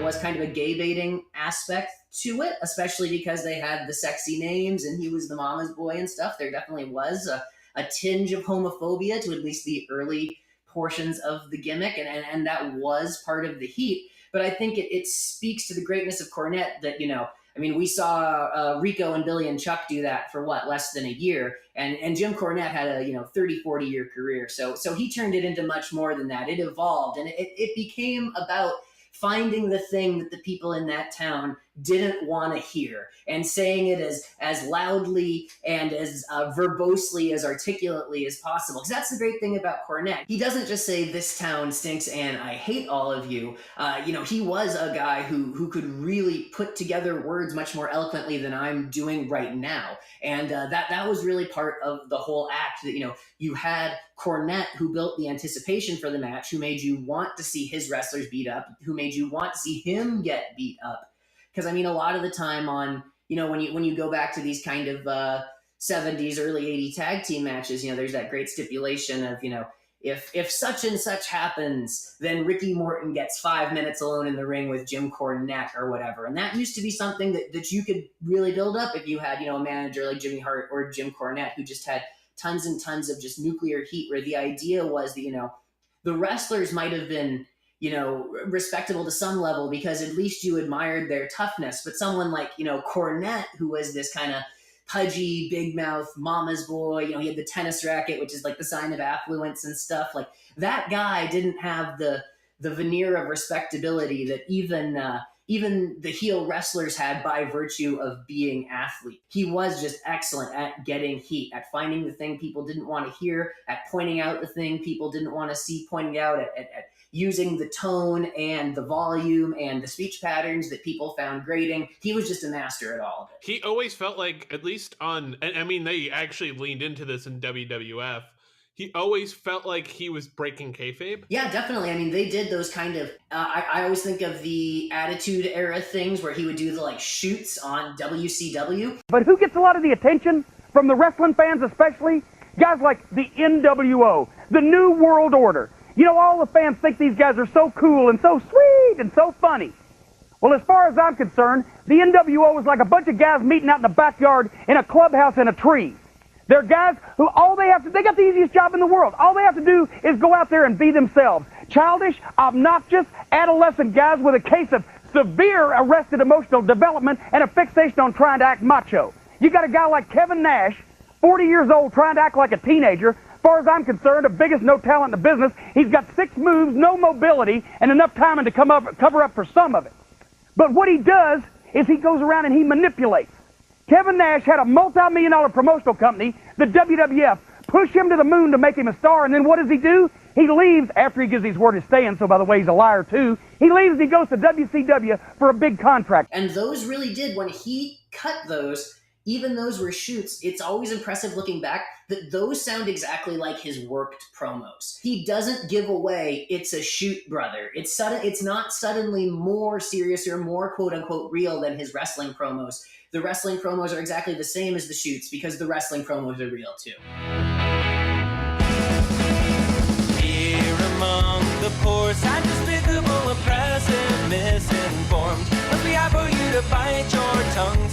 was kind of a gay baiting aspect to it, especially because they had the sexy names and he was the mama's boy and stuff. There definitely was a tinge of homophobia to at least the early portions of the gimmick, and that was part of the heat. But I think it speaks to the greatness of Cornette that, I mean, we saw Rico and Billy and Chuck do that for less than a year. And Jim Cornette had a, 30, 40 year career. So he turned it into much more than that. It evolved, and it became about finding the thing that the people in that town didn't want to hear and saying it as loudly and as verbosely, as articulately as possible. Because that's the great thing about Cornette. He doesn't just say, this town stinks and I hate all of you. He was a guy who could really put together words much more eloquently than I'm doing right now. And that was really part of the whole act, that, you had Cornette, who built the anticipation for the match, who made you want to see his wrestlers beat up, who made you want to see him get beat up. Because, I mean, a lot of the time on, when you go back to these kind of 70s, early 80s tag team matches, there's that great stipulation of, if such and such happens, then Ricky Morton gets 5 minutes alone in the ring with Jim Cornette or whatever. And that used to be something that you could really build up if you had, a manager like Jimmy Hart or Jim Cornette, who just had tons and tons of just nuclear heat, where the idea was that, the wrestlers might have been, respectable to some level because at least you admired their toughness. But someone like, Cornette, who was this kind of pudgy, big mouth mama's boy, he had the tennis racket, which is like the sign of affluence and stuff. Like, that guy didn't have the veneer of respectability that even the heel wrestlers had by virtue of being athletes. He was just excellent at getting heat, at finding the thing people didn't want to hear, at pointing out the thing people didn't want to see pointed out, at using the tone and the volume and the speech patterns that people found grating. He was just a master at all of it. He always felt like, at least they actually leaned into this in WWF, he always felt like he was breaking kayfabe. Yeah, definitely. I mean, they did those kind of, I always think of the Attitude Era things where he would do the shoots on WCW. But who gets a lot of the attention from the wrestling fans especially? Guys like the NWO, the New World Order. All the fans think these guys are so cool and so sweet and so funny. Well, as far as I'm concerned, the NWO was like a bunch of guys meeting out in the backyard in a clubhouse in a tree. They're guys who they got the easiest job in the world. All they have to do is go out there and be themselves. Childish, obnoxious, adolescent guys with a case of severe arrested emotional development and a fixation on trying to act macho. You got a guy like Kevin Nash, 40 years old, trying to act like a teenager. As far as I'm concerned, the biggest no talent in the business. He's got 6 moves, no mobility, and enough timing to cover up for some of it. But what he does is he goes around and he manipulates. Kevin Nash had a multi-million-dollar promotional company, the WWF, push him to the moon to make him a star, and then what does he do? He leaves after he gives his word to stay in, so by the way, he's a liar too. He leaves and he goes to WCW for a big contract. And those really did, when he cut those, even those were shoots, it's always impressive looking back that those sound exactly like his worked promos. He doesn't give away, it's a shoot, brother. It's not suddenly more serious or more quote-unquote real than his wrestling promos. The wrestling promos are exactly the same as the shoots because the wrestling promos are real too. Here among the poor, sad, despicable, oppressive, misinformed, must be hard for you to bite your tongue.